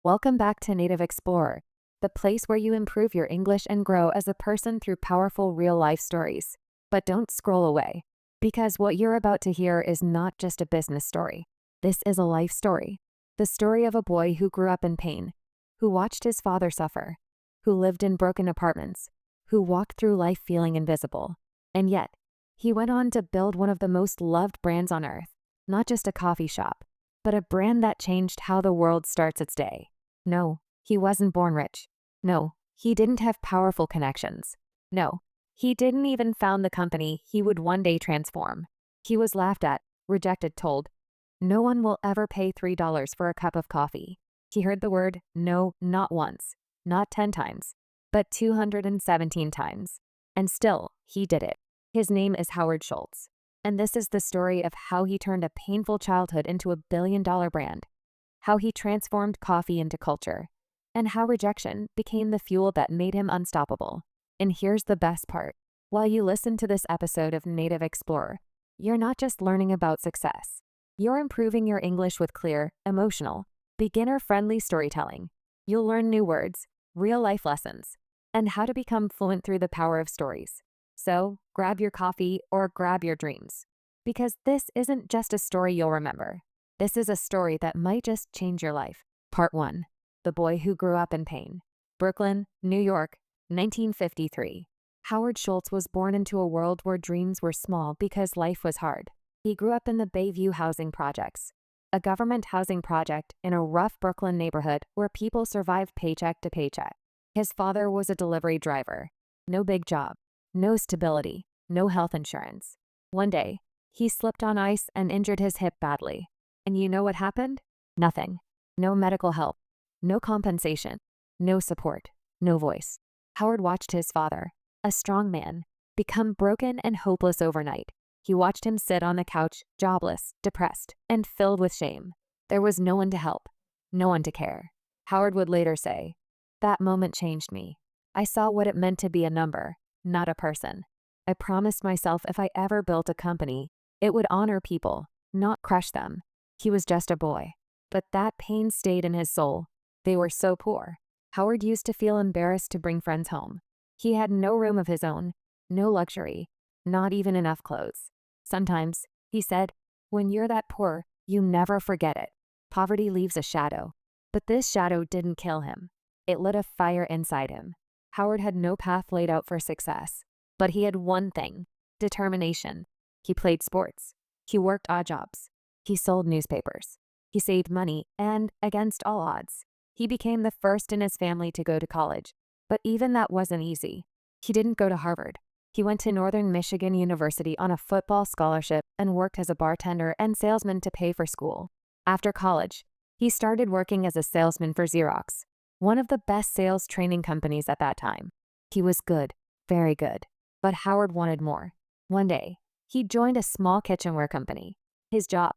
Welcome back to Native Explorer, the place where you improve your English and grow as a person through powerful real-life stories. But don't scroll away, because what you're about to hear is not just a business story. This is a life story. The story of a boy who grew up in pain, who watched his father suffer, who lived in broken apartments, who walked through life feeling invisible. And yet, he went on to build one of the most loved brands on earth, not just a coffee shop, but a brand that changed how the world starts its day. No, he wasn't born rich. No, he didn't have powerful connections. No, he didn't even found the company he would one day transform. He was laughed at, rejected, told, "No one will ever pay $3 for a cup of coffee." He heard the word no not once, not 10 times, but 217 times. And still, he did it. His name is Howard Schultz. And this is the story of how he turned a painful childhood into a billion-dollar brand, how he transformed coffee into culture, and how rejection became the fuel that made him unstoppable. And here's the best part. While you listen to this episode of Native Explorer, you're not just learning about success. You're improving your English with clear, emotional, beginner-friendly storytelling. You'll learn new words, real-life lessons, and how to become fluent through the power of stories. So, grab your coffee or grab your dreams. Because this isn't just a story you'll remember. This is a story that might just change your life. Part 1. The Boy Who Grew Up in Pain. Brooklyn, New York, 1953. Howard Schultz was born into a world where dreams were small because life was hard. He grew up in the Bayview Housing Projects, a government housing project in a rough Brooklyn neighborhood where people survived paycheck to paycheck. His father was a delivery driver. No big job, no stability, no health insurance. One day, he slipped on ice and injured his hip badly. And you know what happened? Nothing. No medical help, no compensation, no support, no voice. Howard watched his father, a strong man, become broken and hopeless overnight. He watched him sit on the couch, jobless, depressed, and filled with shame. There was no one to help, no one to care. Howard would later say, "That moment changed me. I saw what it meant to be a number, not a person. I promised myself if I ever built a company, it would honor people, not crush them." He was just a boy, but that pain stayed in his soul. They were so poor. Howard used to feel embarrassed to bring friends home. He had no room of his own, no luxury, not even enough clothes. Sometimes, he said, when you're that poor, you never forget it. Poverty leaves a shadow. But this shadow didn't kill him. It lit a fire inside him. Howard had no path laid out for success. But he had one thing: determination. He played sports. He worked odd jobs. He sold newspapers. He saved money, and, against all odds, he became the first in his family to go to college. But even that wasn't easy. He didn't go to Harvard. He went to Northern Michigan University on a football scholarship and worked as a bartender and salesman to pay for school. After college, he started working as a salesman for Xerox, one of the best sales training companies at that time. He was good, very good. But Howard wanted more. One day, he joined a small kitchenware company. His job: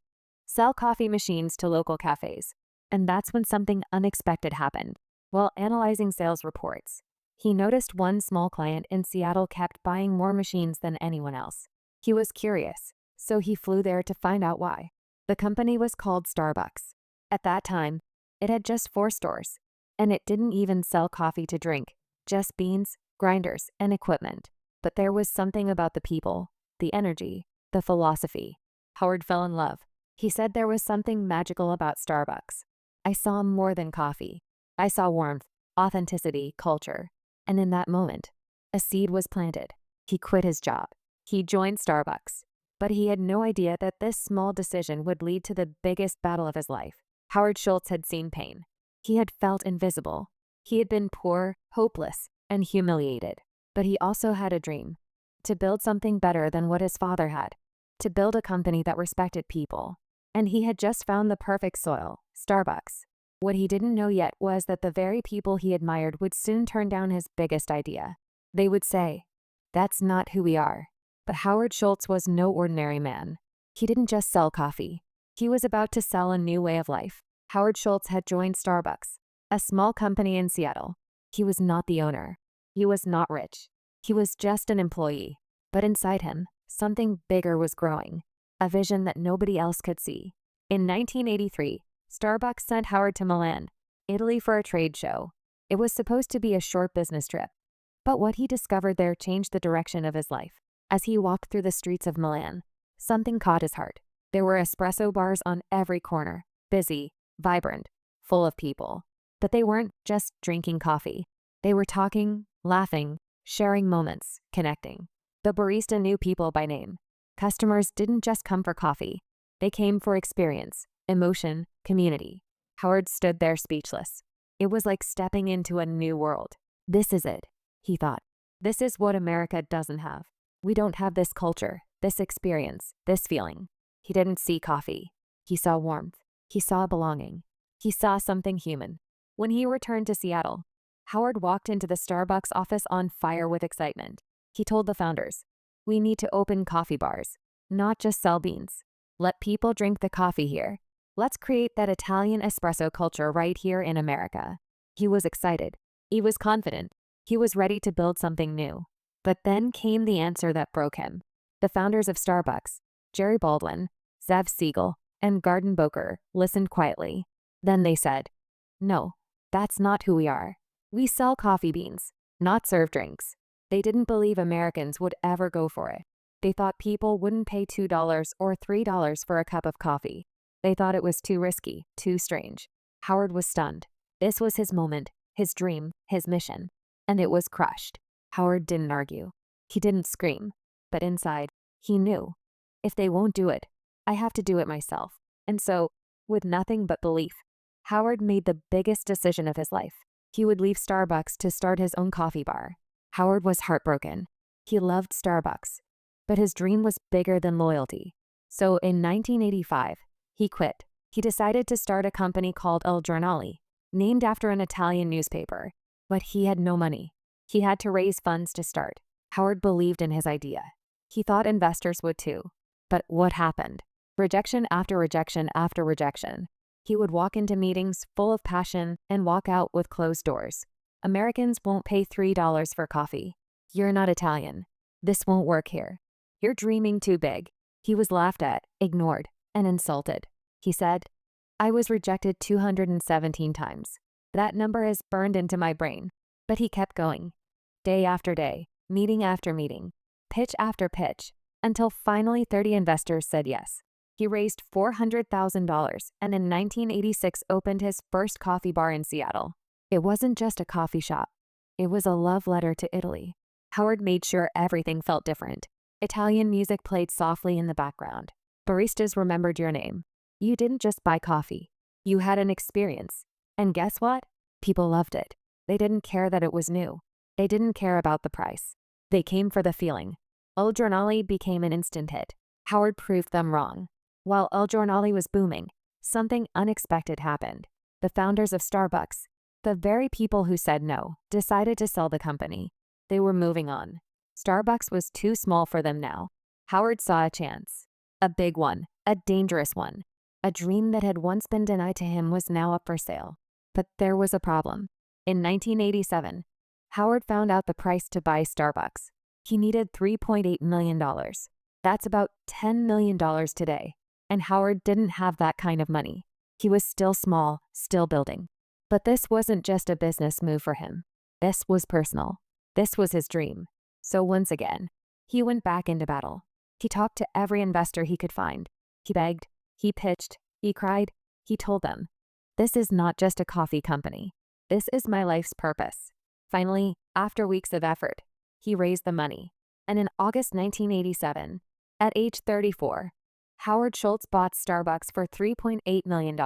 sell coffee machines to local cafes. And that's when something unexpected happened. While analyzing sales reports, he noticed one small client in Seattle kept buying more machines than anyone else. He was curious, so he flew there to find out why. The company was called Starbucks. At that time, it had just 4 stores, and it didn't even sell coffee to drink, just beans, grinders, and equipment. But there was something about the people, the energy, the philosophy. Howard fell in love. He said there was something magical about Starbucks. "I saw more than coffee. I saw warmth, authenticity, culture." And in that moment, a seed was planted. He quit his job. He joined Starbucks. But he had no idea that this small decision would lead to the biggest battle of his life. Howard Schultz had seen pain. He had felt invisible. He had been poor, hopeless, and humiliated. But he also had a dream: to build something better than what his father had, to build a company that respected people. And he had just found the perfect soil: Starbucks. What he didn't know yet was that the very people he admired would soon turn down his biggest idea. They would say, "That's not who we are." But Howard Schultz was no ordinary man. He didn't just sell coffee. He was about to sell a new way of life. Howard Schultz had joined Starbucks, a small company in Seattle. He was not the owner. He was not rich. He was just an employee. But inside him, something bigger was growing. A vision that nobody else could see. In 1983, Starbucks sent Howard to Milan, Italy for a trade show. It was supposed to be a short business trip, but what he discovered there changed the direction of his life. As he walked through the streets of Milan, something caught his heart. There were espresso bars on every corner, busy, vibrant, full of people. But they weren't just drinking coffee. They were talking, laughing, sharing moments, connecting. The barista knew people by name. Customers didn't just come for coffee. They came for experience, emotion, community. Howard stood there speechless. It was like stepping into a new world. This is it, he thought. This is what America doesn't have. We don't have this culture, this experience, this feeling. He didn't see coffee. He saw warmth. He saw belonging. He saw something human. When he returned to Seattle, Howard walked into the Starbucks office on fire with excitement. He told the founders, "We need to open coffee bars, not just sell beans. Let people drink the coffee here. Let's create that Italian espresso culture right here in America." He was excited. He was confident. He was ready to build something new. But then came the answer that broke him. The founders of Starbucks, Jerry Baldwin, Zev Siegel, and Gordon Boker, listened quietly. Then they said, "No, that's not who we are. We sell coffee beans, not serve drinks." They didn't believe Americans would ever go for it. They thought people wouldn't pay $2 or $3 for a cup of coffee. They thought it was too risky, too strange. Howard was stunned. This was his moment, his dream, his mission. And it was crushed. Howard didn't argue. He didn't scream. But inside, he knew. If they won't do it, I have to do it myself. And so, with nothing but belief, Howard made the biggest decision of his life. He would leave Starbucks to start his own coffee bar. Howard was heartbroken. He loved Starbucks, but his dream was bigger than loyalty. So in 1985, he quit. He decided to start a company called Il Giornale, named after an Italian newspaper. But he had no money. He had to raise funds to start. Howard believed in his idea. He thought investors would too. But what happened? Rejection after rejection after rejection. He would walk into meetings full of passion and walk out with closed doors. Americans won't pay $3 for coffee. You're not Italian. This won't work here. You're dreaming too big. He was laughed at, ignored, and insulted. He said, "I was rejected 217 times. That number is burned into my brain." But he kept going. Day after day, meeting after meeting, pitch after pitch, until finally 30 investors said yes. He raised $400,000 and in 1986 opened his first coffee bar in Seattle. It wasn't just a coffee shop. It was a love letter to Italy. Howard made sure everything felt different. Italian music played softly in the background. Baristas remembered your name. You didn't just buy coffee. You had an experience. And guess what? People loved it. They didn't care that it was new. They didn't care about the price. They came for the feeling. Il Giornale became an instant hit. Howard proved them wrong. While Il Giornale was booming, something unexpected happened. The founders of Starbucks, the very people who said no, decided to sell the company. They were moving on. Starbucks was too small for them now. Howard saw a chance. A big one, a dangerous one. A dream that had once been denied to him was now up for sale. But there was a problem. In 1987, Howard found out the price to buy Starbucks. He needed $3.8 million. That's about $10 million today. And Howard didn't have that kind of money. He was still small, still building. But this wasn't just a business move for him. This was personal. This was his dream. So once again, he went back into battle. He talked to every investor he could find. He begged, he pitched, he cried, he told them, "This is not just a coffee company. This is my life's purpose." Finally, after weeks of effort, he raised the money. And in August 1987, at age 34, Howard Schultz bought Starbucks for $3.8 million.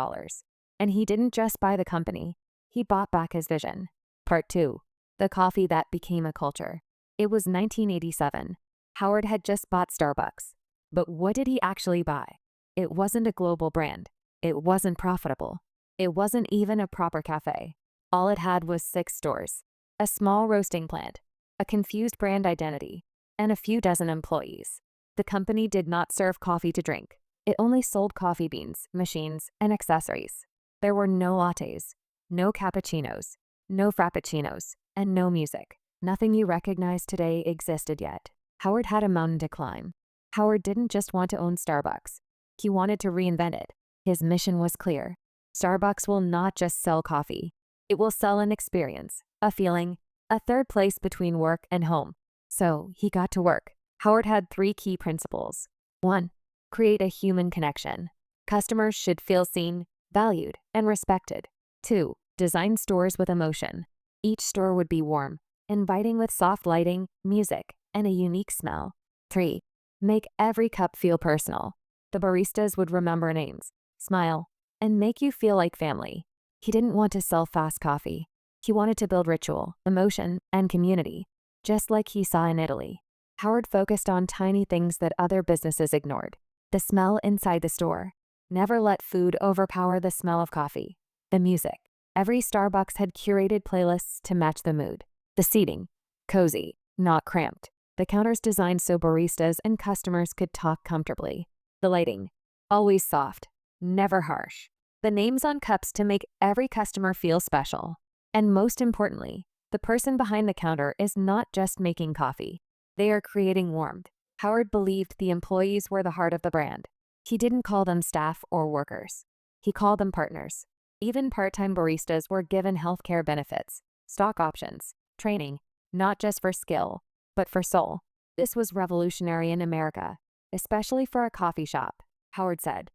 And he didn't just buy the company, he bought back his vision. Part 2. The coffee that became a culture. It was 1987. Howard had just bought Starbucks. But what did he actually buy? It wasn't a global brand. It wasn't profitable. It wasn't even a proper cafe. All it had was 6 stores, a small roasting plant, a confused brand identity, and a few dozen employees. The company did not serve coffee to drink. It only sold coffee beans, machines, and accessories. There were no lattes, no cappuccinos, no frappuccinos, and no music. Nothing you recognize today existed yet. Howard had a mountain to climb. Howard didn't just want to own Starbucks. He wanted to reinvent it. His mission was clear. Starbucks will not just sell coffee. It will sell an experience, a feeling, a third place between work and home. So he got to work. Howard had 3 key principles. 1. Create a human connection. Customers should feel seen, valued, and respected. 2. Design stores with emotion. Each store would be warm, inviting with soft lighting, music, and a unique smell. 3. Make every cup feel personal. The baristas would remember names, smile, and make you feel like family. He didn't want to sell fast coffee. He wanted to build ritual, emotion, and community, just like he saw in Italy. Howard focused on tiny things that other businesses ignored. The smell inside the store. Never let food overpower the smell of coffee. The music. Every Starbucks had curated playlists to match the mood. The seating. Cozy, not cramped. The counters designed so baristas and customers could talk comfortably. The lighting. Always soft, never harsh. The names on cups to make every customer feel special. And most importantly, the person behind the counter is not just making coffee. They are creating warmth. Howard believed the employees were the heart of the brand. He didn't call them staff or workers. He called them partners. Even part-time baristas were given healthcare benefits, stock options, training, not just for skill, but for soul. This was revolutionary in America, especially for a coffee shop. Howard said,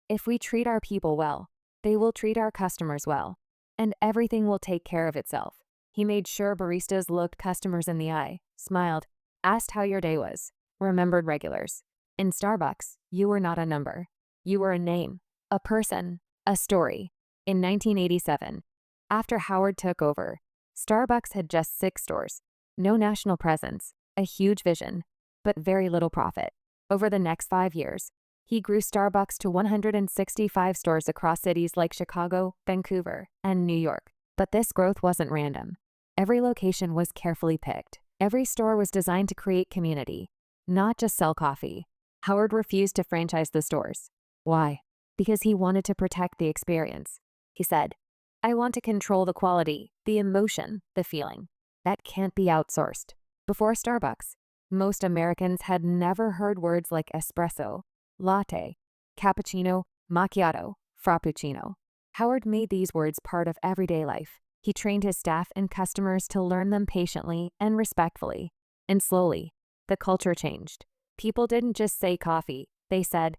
"If we treat our people well, they will treat our customers well, and everything will take care of itself." He made sure baristas looked customers in the eye, smiled, asked how your day was, remembered regulars. In Starbucks, you were not a number. You were a name, a person, a story. In 1987, after Howard took over, Starbucks had just 6 stores, no national presence, a huge vision, but very little profit. Over the next 5 years, he grew Starbucks to 165 stores across cities like Chicago, Vancouver, and New York. But this growth wasn't random. Every location was carefully picked. Every store was designed to create community, not just sell coffee. Howard refused to franchise the stores. Why? Because he wanted to protect the experience. He said, "I want to control the quality, the emotion, the feeling. That can't be outsourced." Before Starbucks, most Americans had never heard words like espresso, latte, cappuccino, macchiato, frappuccino. Howard made these words part of everyday life. He trained his staff and customers to learn them patiently and respectfully. And slowly, the culture changed. People didn't just say coffee. They said,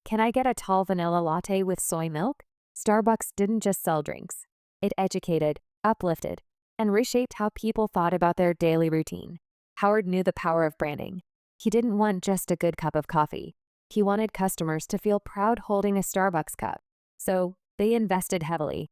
"Can I get a tall vanilla latte with soy milk?" Starbucks didn't just sell drinks. It educated, uplifted, and reshaped how people thought about their daily routine. Howard knew the power of branding. He didn't want just a good cup of coffee. He wanted customers to feel proud holding a Starbucks cup. So they invested heavily.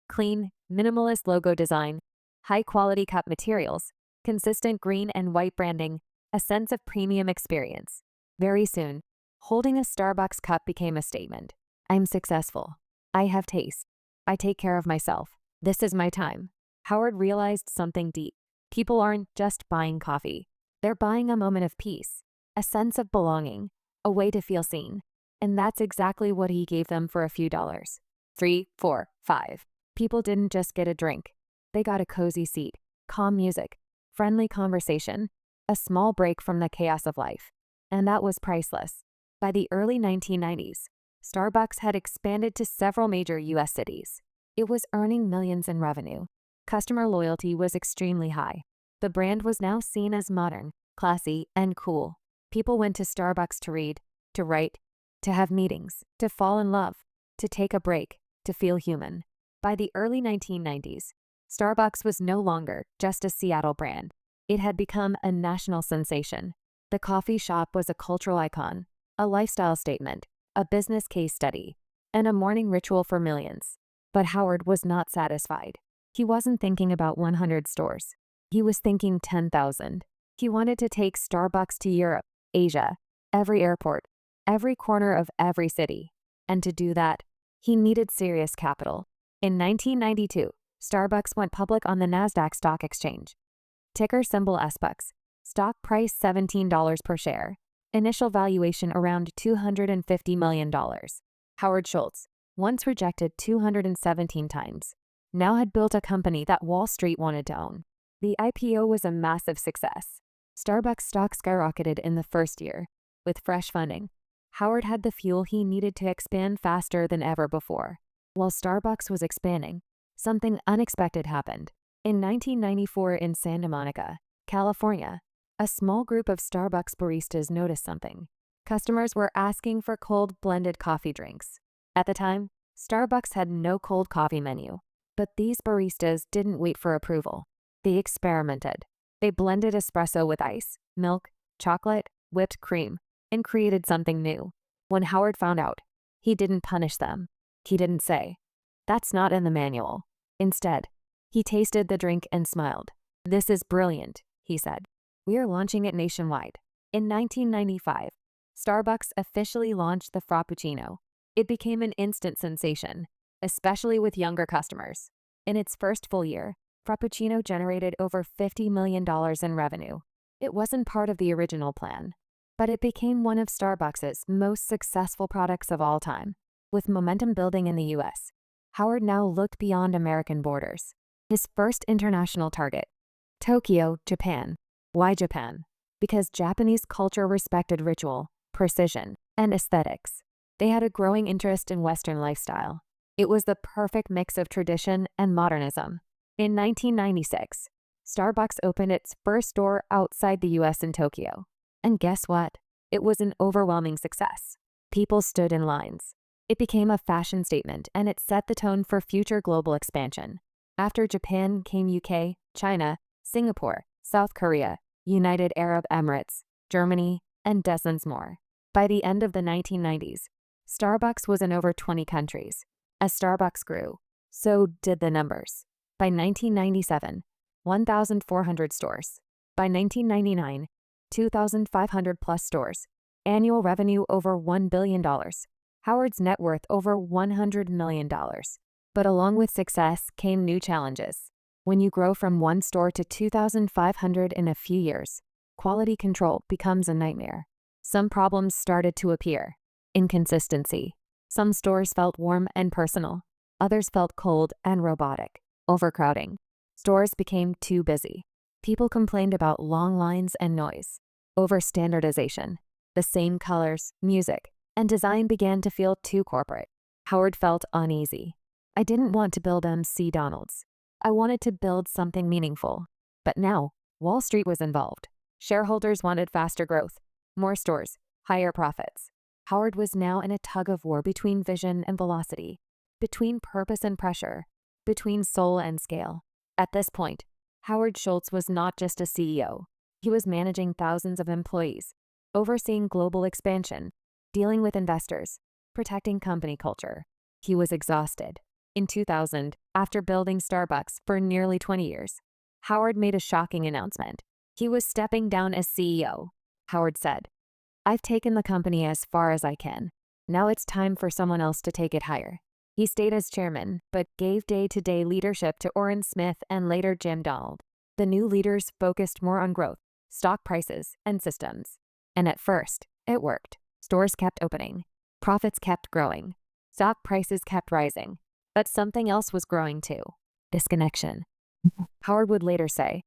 Clean, minimalist logo design, high-quality cup materials, consistent green and white branding, a sense of premium experience. Very soon, holding a Starbucks cup became a statement. I'm successful. I have taste. I take care of myself. This is my time. Howard realized something deep. People aren't just buying coffee. They're buying a moment of peace, a sense of belonging, a way to feel seen. And that's exactly what he gave them for a few dollars. 3, 4, 5. People didn't just get a drink. They got a cozy seat, calm music, friendly conversation, a small break from the chaos of life. And that was priceless. By the early 1990s, Starbucks had expanded to several major U.S. cities. It was earning millions in revenue. Customer loyalty was extremely high. The brand was now seen as modern, classy, and cool. People went to Starbucks to read, to write, to have meetings, to fall in love, to take a break, to feel human. By the early 1990s, Starbucks was no longer just a Seattle brand. It had become a national sensation. The coffee shop was a cultural icon, a lifestyle statement, a business case study, and a morning ritual for millions. But Howard was not satisfied. He wasn't thinking about 100 stores. He was thinking 10,000. He wanted to take Starbucks to Europe, Asia, every airport, every corner of every city. And to do that, he needed serious capital. In 1992, Starbucks went public on the Nasdaq Stock Exchange. Ticker symbol SBUCS. Stock price $17 per share. Initial valuation around $250 million. Howard Schultz, once rejected 217 times, now had built a company that Wall Street wanted to own. The IPO was a massive success. Starbucks stock skyrocketed in the first year. With fresh funding, Howard had the fuel he needed to expand faster than ever before. While Starbucks was expanding, something unexpected happened. In 1994 in Santa Monica, California, a small group of Starbucks baristas noticed something. Customers were asking for cold blended coffee drinks. At the time, Starbucks had no cold coffee menu, but these baristas didn't wait for approval. They experimented. They blended espresso with ice, milk, chocolate, whipped cream, and created something new. When Howard found out, he didn't punish them. He didn't say, "That's not in the manual." Instead, he tasted the drink and smiled. "This is brilliant," he said. "We are launching it nationwide." In 1995, Starbucks officially launched the Frappuccino. It became an instant sensation, especially with younger customers. In its first full year, Frappuccino generated over $50 million in revenue. It wasn't part of the original plan, but it became one of Starbucks' most successful products of all time. With momentum building in the US, Howard now looked beyond American borders. His first international target, Tokyo, Japan. Why Japan? Because Japanese culture respected ritual, precision, and aesthetics. They had a growing interest in Western lifestyle. It was the perfect mix of tradition and modernism. In 1996, Starbucks opened its first store outside the US in Tokyo. And guess what? It was an overwhelming success. People stood in lines. It became a fashion statement, and it set the tone for future global expansion. After Japan came UK, China, Singapore, South Korea, United Arab Emirates, Germany, and dozens more. By the end of the 1990s, Starbucks was in over 20 countries. As Starbucks grew, so did the numbers. By 1997, 1,400 stores. By 1999, 2,500 plus stores. Annual revenue over $1 billion. Howard's net worth over $100 million. But along with success came new challenges. When you grow from one store to 2,500 in a few years, quality control becomes a nightmare. Some problems started to appear. Inconsistency. Some stores felt warm and personal. Others felt cold and robotic. Overcrowding. Stores became too busy. People complained about long lines and noise. Overstandardization. The same colors, music, and design began to feel too corporate. Howard felt uneasy. "I didn't want to build MC Donald's. I wanted to build something meaningful." But now, Wall Street was involved. Shareholders wanted faster growth, more stores, higher profits. Howard was now in a tug-of-war between vision and velocity, between purpose and pressure, between soul and scale. At this point, Howard Schultz was not just a CEO. He was managing thousands of employees, overseeing global expansion, dealing with investors, protecting company culture. He was exhausted. In 2000, after building Starbucks for nearly 20 years, Howard made a shocking announcement. He was stepping down as CEO. Howard said, "I've taken the company as far as I can. Now it's time for someone else to take it higher." He stayed as chairman, but gave day-to-day leadership to Orrin Smith and later Jim Donald. The new leaders focused more on growth, stock prices, and systems. And at first, it worked. Stores kept opening. Profits kept growing. Stock prices kept rising. But something else was growing too. Disconnection. Howard would later say,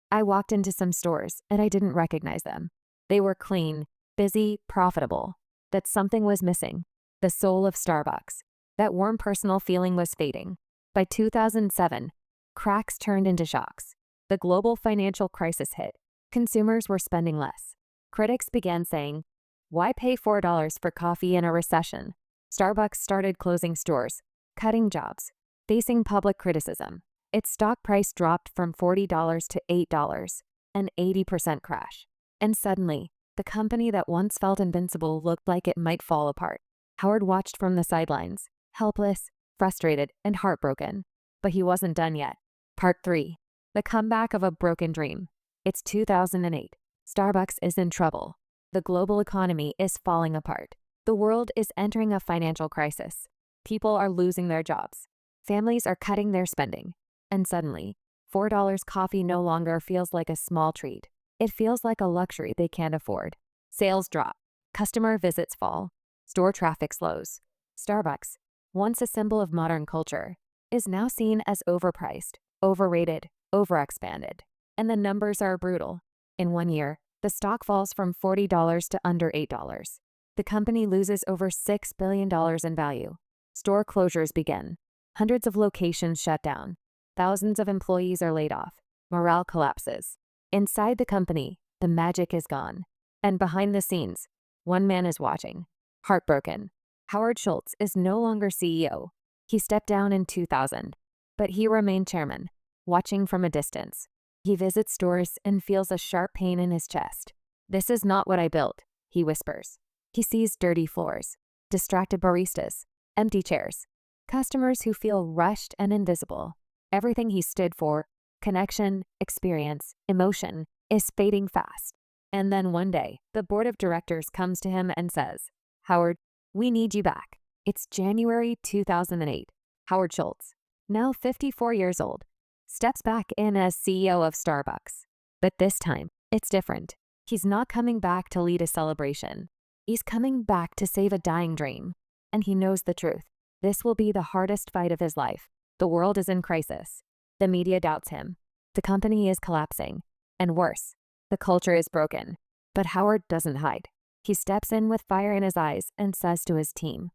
"I walked into some stores and I didn't recognize them. They were clean, busy, profitable. That something was missing. The soul of Starbucks. That warm personal feeling was fading." By 2007, cracks turned into shocks. The global financial crisis hit. Consumers were spending less. Critics began saying, "Why pay $4 for coffee in a recession?" Starbucks started closing stores, cutting jobs, facing public criticism. Its stock price dropped from $40 to $8, an 80% crash. And suddenly, the company that once felt invincible looked like it might fall apart. Howard watched from the sidelines, helpless, frustrated, and heartbroken. But he wasn't done yet. Part 3. The comeback of a broken dream. It's 2008. Starbucks is in trouble. The global economy is falling apart. The world is entering a financial crisis. People are losing their jobs. Families are cutting their spending. And suddenly, $4 coffee no longer feels like a small treat. It feels like a luxury they can't afford. Sales drop. Customer visits fall. Store traffic slows. Starbucks, once a symbol of modern culture, is now seen as overpriced, overrated, overexpanded. And the numbers are brutal. In 1 year, the stock falls from $40 to under $8. The company loses over $6 billion in value. Store closures begin. Hundreds of locations shut down. Thousands of employees are laid off. Morale collapses. Inside the company, the magic is gone. And behind the scenes, one man is watching, heartbroken. Howard Schultz is no longer CEO. He stepped down in 2000, but he remained chairman, watching from a distance. He visits stores and feels a sharp pain in his chest. "This is not what I built," he whispers. He sees dirty floors, distracted baristas, empty chairs, customers who feel rushed and invisible. Everything he stood for, connection, experience, emotion, is fading fast. And then one day, the board of directors comes to him and says, "Howard, we need you back." It's January 2008. Howard Schultz, now 54 years old, steps back in as CEO of Starbucks. But this time, it's different. He's not coming back to lead a celebration. He's coming back to save a dying dream. And he knows the truth. This will be the hardest fight of his life. The world is in crisis. The media doubts him. The company is collapsing. And worse, the culture is broken. But Howard doesn't hide. He steps in with fire in his eyes and says to his team,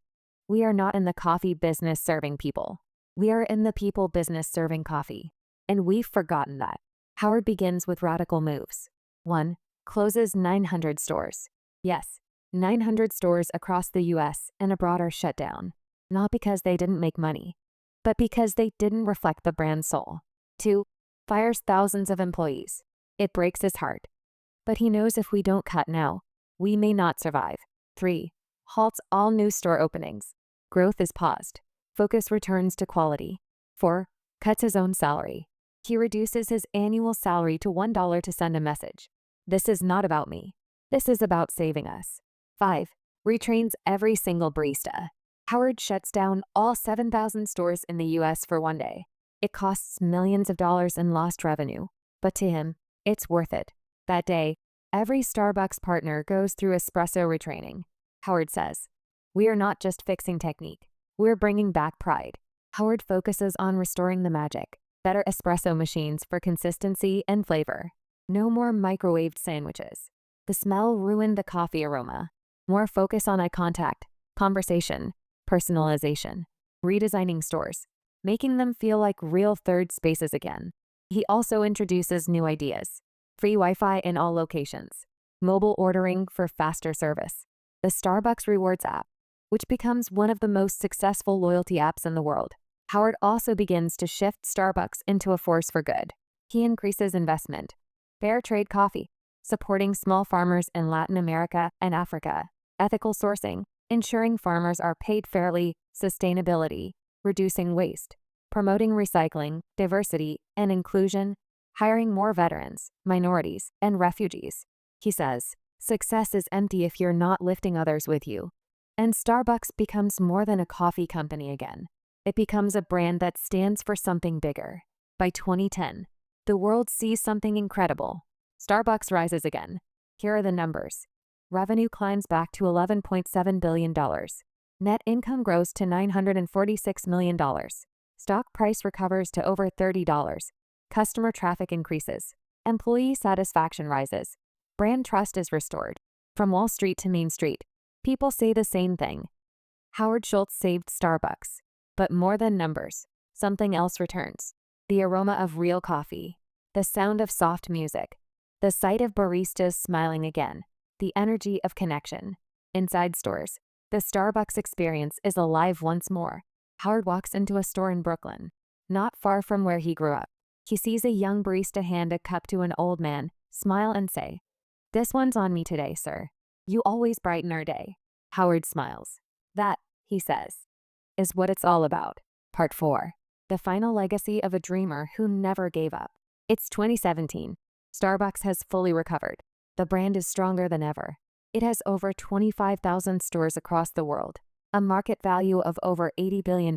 "We are not in the coffee business serving people. We are in the people business serving coffee." And we've forgotten that. Howard begins with radical moves. 1. Closes 900 stores. Yes, 900 stores across the US and abroad are shut down. Not because they didn't make money, but because they didn't reflect the brand's soul. 2. Fires thousands of employees. It breaks his heart. But he knows if we don't cut now, we may not survive. 3. Halts all new store openings. Growth is paused. Focus returns to quality. 4. Cuts his own salary. He reduces his annual salary to $1 to send a message. "This is not about me. This is about saving us." 5. Retrains every single barista. Howard shuts down all 7,000 stores in the US for one day. It costs millions of dollars in lost revenue, but to him, it's worth it. That day, every Starbucks partner goes through espresso retraining. Howard says, "We are not just fixing technique. We're bringing back pride." Howard focuses on restoring the magic. Better espresso machines for consistency and flavor. No more microwaved sandwiches. The smell ruined the coffee aroma. More focus on eye contact, conversation, personalization. Redesigning stores, making them feel like real third spaces again. He also introduces new ideas. Free Wi-Fi in all locations. Mobile ordering for faster service. The Starbucks Rewards app, which becomes one of the most successful loyalty apps in the world. Howard also begins to shift Starbucks into a force for good. He increases investment. Fair trade coffee, supporting small farmers in Latin America and Africa. Ethical sourcing, ensuring farmers are paid fairly. Sustainability, reducing waste. Promoting recycling, diversity, and inclusion. Hiring more veterans, minorities, and refugees. He says, "Success is empty if you're not lifting others with you." And Starbucks becomes more than a coffee company again. It becomes a brand that stands for something bigger. By 2010, the world sees something incredible. Starbucks rises again. Here are the numbers. Revenue climbs back to $11.7 billion. Net income grows to $946 million. Stock price recovers to over $30. Customer traffic increases. Employee satisfaction rises. Brand trust is restored. From Wall Street to Main Street, people say the same thing. Howard Schultz saved Starbucks. But more than numbers, something else returns. The aroma of real coffee. The sound of soft music. The sight of baristas smiling again. The energy of connection. Inside stores, the Starbucks experience is alive once more. Howard walks into a store in Brooklyn, not far from where he grew up. He sees a young barista hand a cup to an old man, smile and say, "This one's on me today, sir. You always brighten our day." Howard smiles. "That," he says, "is what it's all about." Part 4. The final legacy of a dreamer who never gave up. It's 2017. Starbucks has fully recovered. The brand is stronger than ever. It has over 25,000 stores across the world, a market value of over $80 billion,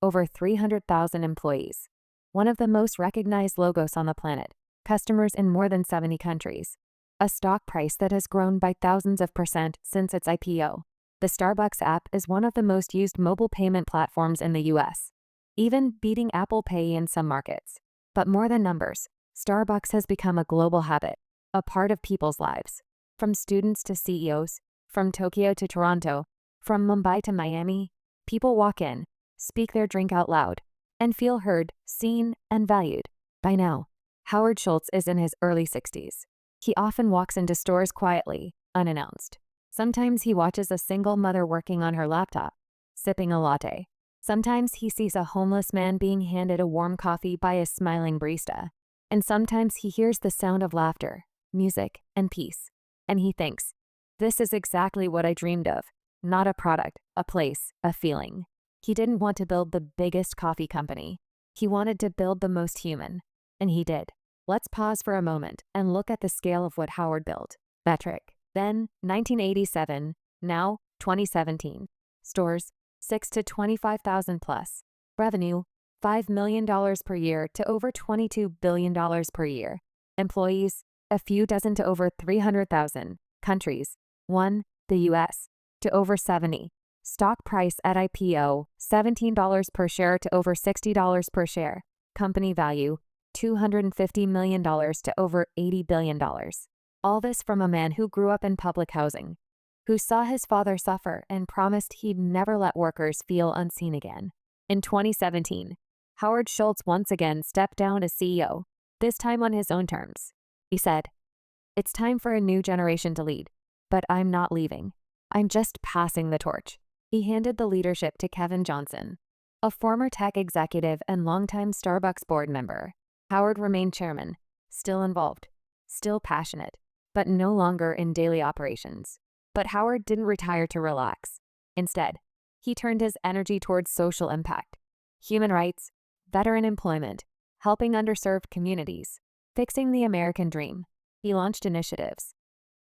over 300,000 employees, one of the most recognized logos on the planet, customers in more than 70 countries, a stock price that has grown by thousands of percent since its IPO. The Starbucks app is one of the most used mobile payment platforms in the US, even beating Apple Pay in some markets. But more than numbers, Starbucks has become a global habit, a part of people's lives. From students to CEOs, from Tokyo to Toronto, from Mumbai to Miami, People walk in, speak their drink out loud, and feel heard, seen, and valued. By now, Howard Schultz is in his early 60s. He often walks into stores quietly, unannounced. Sometimes he watches a single mother working on her laptop, sipping a latte. Sometimes he sees a homeless man being handed a warm coffee by a smiling barista. And sometimes he hears the sound of laughter, music, and peace. And he thinks, this is exactly what I dreamed of. Not a product, a place, a feeling. He didn't want to build the biggest coffee company. He wanted to build the most human. And he did. Let's pause for a moment and look at the scale of what Howard built. Metric. Then, 1987. Now, 2017. Stores, 6 to 25,000 plus. Revenue, $5 million per year to over $22 billion per year. Employees, a few dozen to over 300,000. Countries, 1, the US, to over 70. Stock price at IPO, $17 per share to over $60 per share. Company value, $250 million to over $80 billion. All this from a man who grew up in public housing, who saw his father suffer and promised he'd never let workers feel unseen again. In 2017, Howard Schultz once again stepped down as CEO, this time on his own terms. He said, "It's time for a new generation to lead, but I'm not leaving. I'm just passing the torch." He handed the leadership to Kevin Johnson, a former tech executive and longtime Starbucks board member. Howard remained chairman, still involved, still passionate, but no longer in daily operations. But Howard didn't retire to relax. Instead, he turned his energy towards social impact, human rights, veteran employment, helping underserved communities, fixing the American dream. He launched initiatives: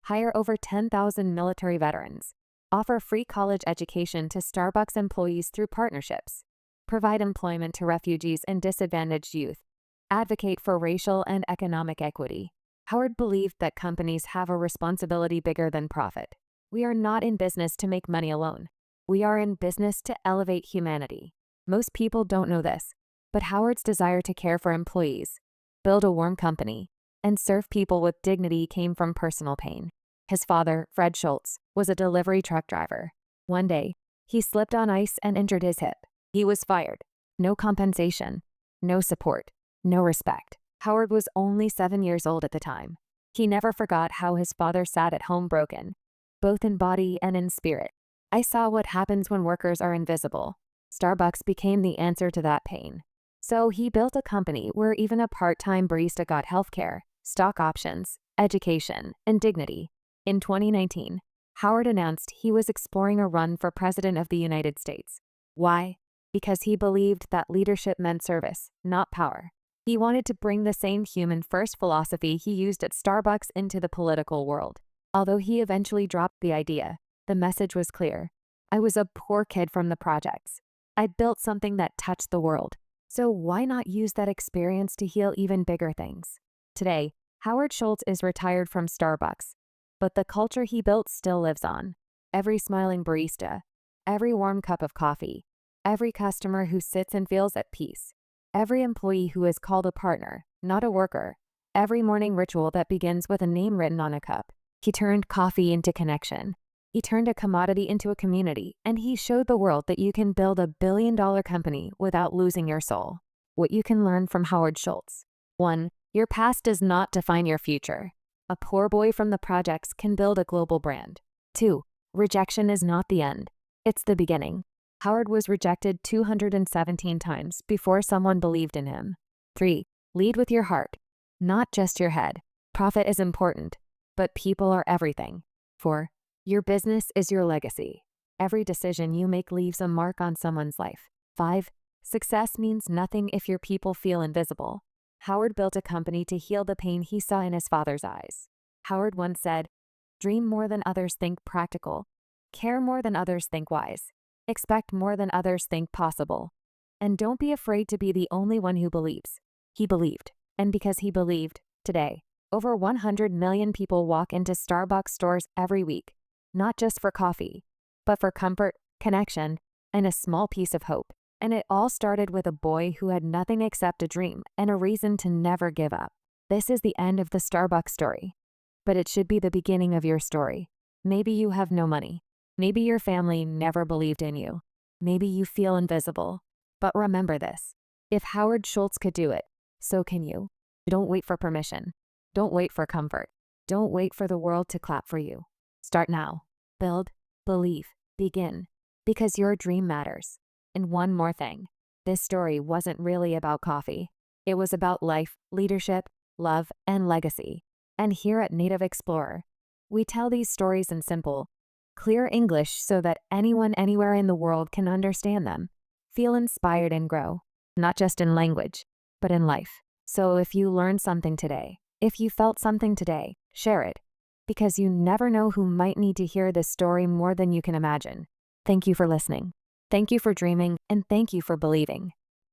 hire over 10,000 military veterans, offer free college education to Starbucks employees through partnerships, provide employment to refugees and disadvantaged youth, advocate for racial and economic equity. Howard believed that companies have a responsibility bigger than profit. We are not in business to make money alone. We are in business to elevate humanity. Most people don't know this, but Howard's desire to care for employees, build a warm company, and serve people with dignity came from personal pain. His father, Fred Schultz, was a delivery truck driver. One day, he slipped on ice and injured his hip. He was fired. No compensation, no support, no respect. Howard was only 7 years old at the time. He never forgot how his father sat at home broken, both in body and in spirit. "I saw what happens when workers are invisible." Starbucks became the answer to that pain. So he built a company where even a part-time barista got healthcare, stock options, education, and dignity. In 2019, Howard announced he was exploring a run for President of the United States. Why? Because he believed that leadership meant service, not power. He wanted to bring the same human-first philosophy he used at Starbucks into the political world. Although he eventually dropped the idea, the message was clear. "I was a poor kid from the projects. I built something that touched the world. So why not use that experience to heal even bigger things?" Today, Howard Schultz is retired from Starbucks, but the culture he built still lives on. Every smiling barista, every warm cup of coffee, every customer who sits and feels at peace, every employee who is called a partner, not a worker, every morning ritual that begins with a name written on a cup. He turned coffee into connection. He turned a commodity into a community, and he showed the world that you can build a billion-dollar company without losing your soul. What you can learn from Howard Schultz. 1. Your past does not define your future. A poor boy from the projects can build a global brand. 2. Rejection is not the end. It's the beginning. Howard was rejected 217 times before someone believed in him. 3. Lead with your heart, not just your head. Profit is important, but people are everything. 4. Your business is your legacy. Every decision you make leaves a mark on someone's life. 5. Success means nothing if your people feel invisible. Howard built a company to heal the pain he saw in his father's eyes. Howard once said, "Dream more than others think practical. Care more than others think wise. Expect more than others think possible. And don't be afraid to be the only one who believes." He believed. And because he believed, today, over 100 million people walk into Starbucks stores every week, not just for coffee, but for comfort, connection, and a small piece of hope. And it all started with a boy who had nothing except a dream and a reason to never give up. This is the end of the Starbucks story, but it should be the beginning of your story. Maybe you have no money. Maybe your family never believed in you. Maybe you feel invisible. But remember this. If Howard Schultz could do it, so can you. Don't wait for permission. Don't wait for comfort. Don't wait for the world to clap for you. Start now. Build, believe, begin. Because your dream matters. And one more thing. This story wasn't really about coffee. It was about life, leadership, love, and legacy. And here at Native Explorer, we tell these stories in simple, clear English so that anyone anywhere in the world can understand them, feel inspired, and grow, not just in language, but in life. So if you learned something today, if you felt something today, share it, because you never know who might need to hear this story more than you can imagine. Thank you for listening. Thank you for dreaming, and thank you for believing.